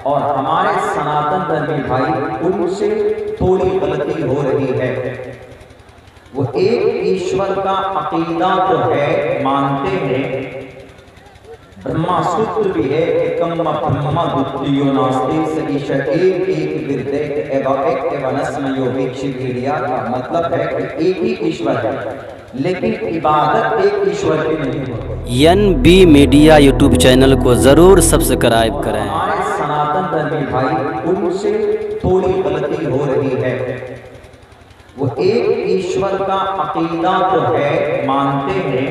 और हमारे सनातन धर्मी भाई उनसे थोड़ी गलती हो रही है। वो एक ईश्वर का अकीदा तो है, मानते हैं, ब्रह्मा सूत्र भी है कि कम्मा ब्रह्मा द्वितीयो नास्ति स ईश एक विरदेक एवं एवनस्मयो वीक्षिभिर्या का मतलब है कि एक ही ईश्वर है, लेकिन इबादत एक ईश्वर की नहीं होती। NB मीडिया यूट्यूब चैनल को जरूर सब्सक्राइब करें। हमारे सनातन धर्मी भाई उनसे थोड़ी गलती हो रही है। वो एक ईश्वर का अकीदा तो है, मानते हैं,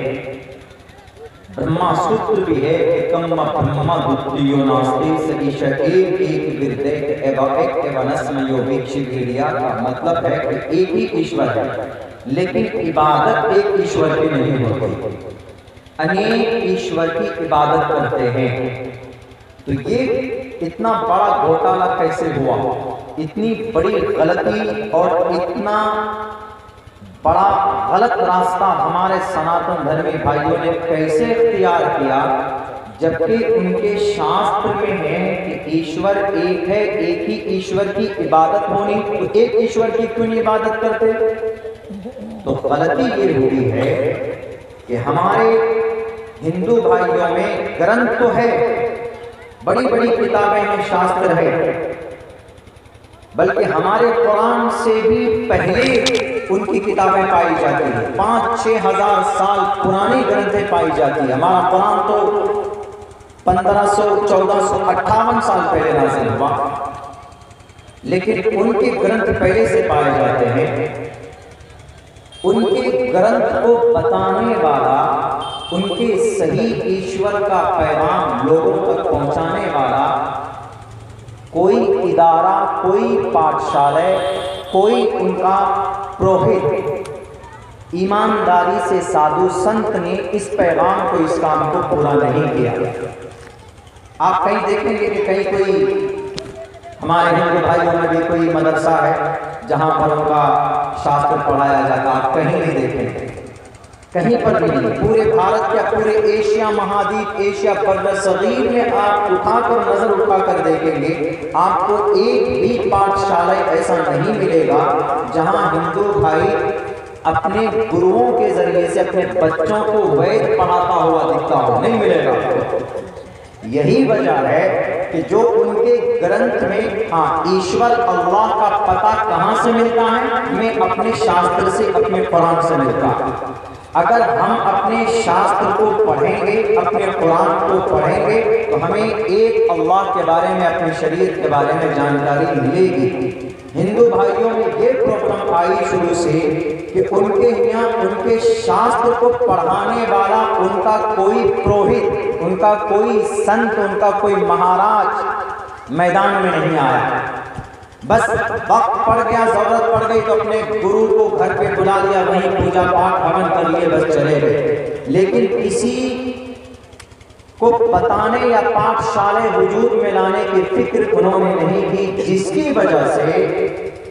ब्रह्मा सूत्र भी है कि कम्मा ब्रह्मा द्वितीयो नास्ति स ईश एक विरदेक एवं एवनस्मयो वीक्षिभिर्या का मतलब है कि एक ही ईश्वर है, लेकिन इबादत एक ईश्वर की नहीं होती, अनेक ईश्वर की इबादत करते हैं। तो ये इतना बड़ा घोटाला कैसे हुआ, इतनी बड़ी गलती और इतना बड़ा गलत रास्ता हमारे सनातन धर्मी भाइयों ने कैसे इख्तियार किया, जबकि उनके शास्त्र में है कि ईश्वर एक है, एक ही ईश्वर की इबादत होनी, तो एक ईश्वर की क्यों नहीं इबादत करते? तो गलती ये हुई है कि हमारे हिंदू भाइयों में ग्रंथ तो है, बड़ी बड़ी किताबें हैं, शास्त्र है, बल्कि हमारे कुरान से भी पहले उनकी किताबें पाई जाती है। 5-6 हजार साल पुरानी ग्रंथें पाई जाती है। हमारा कुरान तो 1500-1458 साल पहले नाज़िल हुआ, लेकिन उनके ग्रंथ पहले से पाए जाते हैं। उनके ग्रंथ को बताने वाला, उनके सही ईश्वर का पैगाम लोगों तक पहुंचाने वाला कोई इदारा, कोई पाठशाला, कोई उनका पुरोहित ईमानदारी से साधु संत ने इस पैगाम को, इस काम को पूरा नहीं किया। आप कहीं देखेंगे कि कहीं कोई हमारे हिंदू भाइयों में भी कोई मदरसा है जहां पर उनका शास्त्र पढ़ाया जाता, आप कहीं नहीं देखेंगे, कहीं पर भी नहीं। पूरे भारत या पूरे एशिया महाद्वीप, एशिया पर्वत सगीर में आप उठाकर नजर उठाकर देखेंगे, आपको एक भी पाठशाला ऐसा नहीं मिलेगा जहां हिंदू भाई अपने गुरुओं के जरिए से अपने बच्चों को वेद पढ़ाता हुआ दिखता हो, नहीं मिलेगा। यही वजह है कि जो उनके ग्रंथ में, हाँ, ईश्वर अल्लाह का पता कहां से मिलता है? हमें अपने शास्त्र से, अपने कुरान से मिलता है। अगर हम अपने शास्त्र को पढ़ेंगे, अपने कुरान को पढ़ेंगे, तो हमें एक अल्लाह के बारे में, अपने शरीयत के बारे में जानकारी मिलेगी। हिंदू भाइयों में ये प्रॉब्लम आई शुरू से कि उनके यहाँ उनके शास्त्र को पढ़ाने वाला उनका कोई पुरोहित, उनका कोई संत, उनका कोई महाराज मैदान में नहीं आया। बस वक्त पड़ गया, जरूरत पड़ गई तो अपने गुरु को घर पे बुला लिया, वहीं पूजा पाठ हवन कर लिए, बस चले गए। लेकिन किसी को बताने या पाठशाले वजूद में लाने की फिक्र उन्होंने नहीं की, जिसकी वजह से,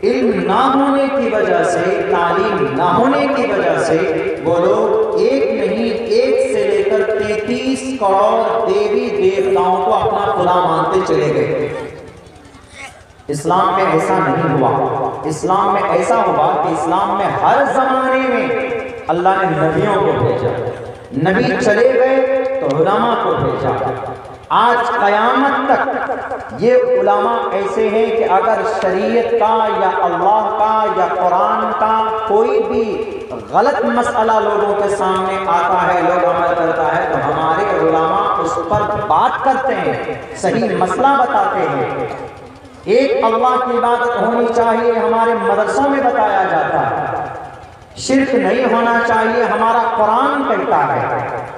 इल्म ना होने की वजह से, तालीम ना होने की वजह से वो लोग एक नहीं, एक से लेकर 33 करोड़ देवी देवताओं को अपना खुदा मानते चले गए। इस्लाम में ऐसा नहीं हुआ। इस्लाम में ऐसा हुआ कि इस्लाम में हर जमाने में अल्लाह ने नबियों को भेजा, नबी चले गए तो उलमा को भेजा। आज कयामत तक ये उलमा ऐसे हैं कि अगर शरीयत का या अल्लाह का या कुरान का कोई भी गलत मसला लोगों के सामने आता है, लोग अमल करता है, तो हमारे उलमा उस पर बात करते हैं, सही मसला बताते हैं। एक अल्लाह की इबादत होनी चाहिए, हमारे मदरसों में बताया जाता है। शिर्क नहीं होना चाहिए, हमारा कुरान कहता है।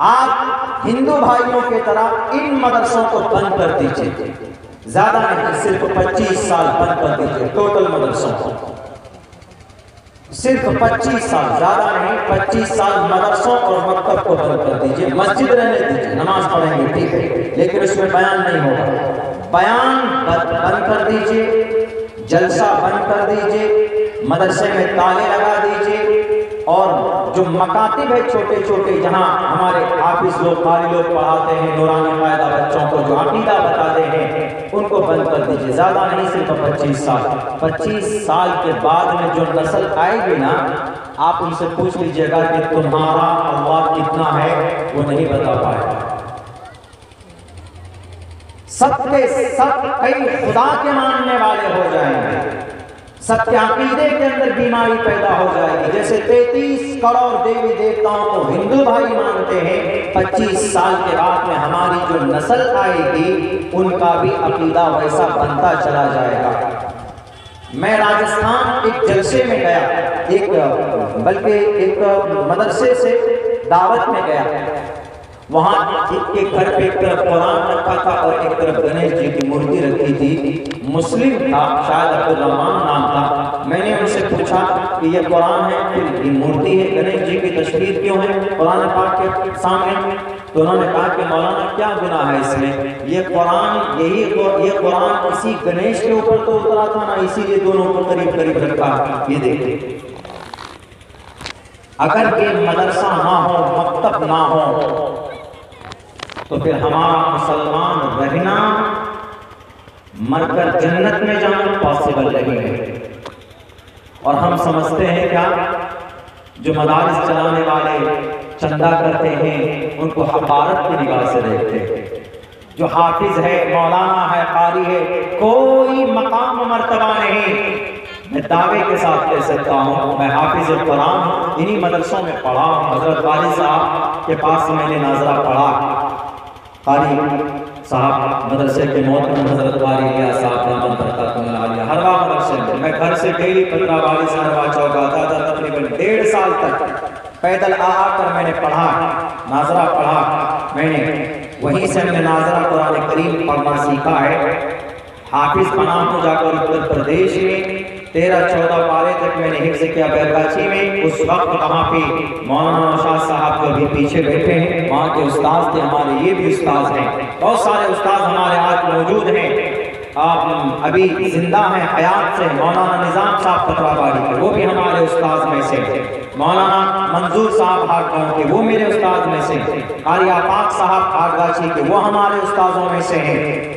आप हिंदू भाइयों की तरह इन मदरसों को बंद कर दीजिए, ज्यादा नहीं, सिर्फ 25 साल बंद कर दीजिए टोटल मदरसों को, सिर्फ 25 साल, ज्यादा नहीं, 25 साल मदरसों और मकतब को बंद कर दीजिए। मस्जिद रहने दीजिए, नमाज पढ़ेंगे ठीक है, लेकिन उसमें बयान नहीं होगा। बयान बंद कर दीजिए, जलसा बंद कर दीजिए, मदरसे में ताले लगा दीजिए, और जो मकातिब है छोटे छोटे, जहाँ हमारे हाफिज लोग, कारी लोग पढ़ाते हैं नूरानी कायदा बच्चों को, जो अकीदा बताते उनको बंद कर दीजिए, ज़्यादा नहीं, सिर्फ 25 साल। 25 साल के बाद में जो नस्ल आएगी ना, आप उनसे पूछ लीजिएगा कि तुम्हारा अल्लाह कितना है, वो नहीं बता पाएगा। सबके सब कई खुदा के मानने वाले हो जाएंगे, सबके अकीदे के अंदर बीमारी पैदा हो जाएगी। जैसे 33 करोड़ देवी देवताओं को हिंदू भाई मानते हैं, 25 साल के बाद में हमारी जो नस्ल आएगी उनका भी अकीदा वैसा बनता चला जाएगा। मैं राजस्थान एक जलसे में गया, बल्कि एक मदरसे से दावत में गया। वहाँ के घर पे एक तरफ कुरान रखा था और एक तरफ गणेश जी की मूर्ति रखी थी। मुस्लिम था, शायद अब्दुल रहमान नाम था। मैंने उनसे पूछा कि ये कुरान है, फिर ये मूर्ति है, गणेश जी की तस्वीर क्यों है कुरान पाक के सामने? तो उन्होंने कहा कि मौलाना क्या गुनाह है इसमें, ये कुरान ये कुरान इसी गणेश के ऊपर तो उतरा था ना, इसीलिए दोनों को करीब करीब रखा। ये देखिए, अगर ये मदरसा ना हो, मकतब ना हो, तो फिर हमारा मुसलमान रहना, मरकर जन्नत में जाना पॉसिबल नहीं है। और हम समझते हैं क्या, जो मदारिस चलाने वाले चंदा करते हैं उनको हकारत की निगाह से देखते हैं। जो हाफिज है, मौलाना है, कारी है, कोई मकाम मर्तबा नहीं। मैं दावे के साथ कह सकता हूँ, मैं हाफिज कुरान हूँ, इन्हीं मदरसों में पढ़ा हूँ। हजरत वाली साहब के पास मैंने नाजरा पढ़ा, कारी साहब मदरसे के मोहतरम हजरत वाली साहब हरवा मदरसे में। मैं घर से डेली 15 वाली से हरवा चौक आता था, तकरीबन 1.5 साल तक पैदल आकर मैंने पढ़ा, नाजरा पढ़ा मैंने। वहीं से हमने नाजरा कुरान करीम पढ़ना सीखा है। हाफिज बना हूँ जाकर उत्तर प्रदेश में, 13-14 पारे तक मैंने हिफ्ज़ किया बैरगाछी में। उस वक्त वहाँ पे मौलाना नौशाद साहब जो अभी पीछे बैठे हैं, वहाँ के उस्ताद थे हमारे, ये भी उस्ताद हैं। बहुत सारे उस्ताद हमारे आज मौजूद हैं, आप अभी जिंदा हैं हयात से। मौलाना निज़ाम साहब पतराबाड़ी के, वो भी हमारे उस्ताद में से। मौलाना मंजूर साहब हाटगांव के, वो मेरे उस्ताद में से। कारी आफाक साहब हाटगाछी के, वो हमारे उस्तादों में से हैं।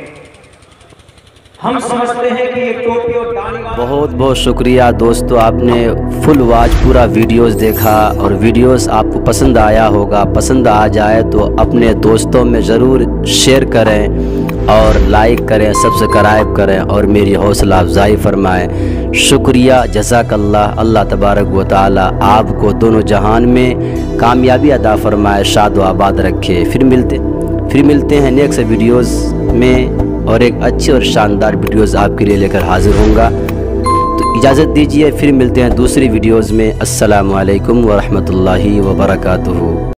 हम समझते हैं कि ये टोपी और दाढ़ी। बहुत बहुत शुक्रिया दोस्तों, आपने फुल वॉच पूरा वीडियोस देखा और वीडियोस आपको पसंद आया होगा। पसंद आ जाए तो अपने दोस्तों में ज़रूर शेयर करें और लाइक करें, सब्सक्राइब करें और मेरी हौसला अफजाई फरमाएं। शुक्रिया, जज़ाकल्लाह। अल्लाह तबारक व तआला आपको दोनों जहान में कामयाबी अदा फरमाए, शाद व आबाद रखे। फिर मिलते हैं नेक्स्ट वीडियोज़ में और एक अच्छी और शानदार वीडियोज़ आपके लिए लेकर हाजिर होऊंगा। तो इजाज़त दीजिए, फिर मिलते हैं दूसरी वीडियोज़ में। अस्सलामु अलैकुम व रहमतुल्लाहि व बरकातुहू।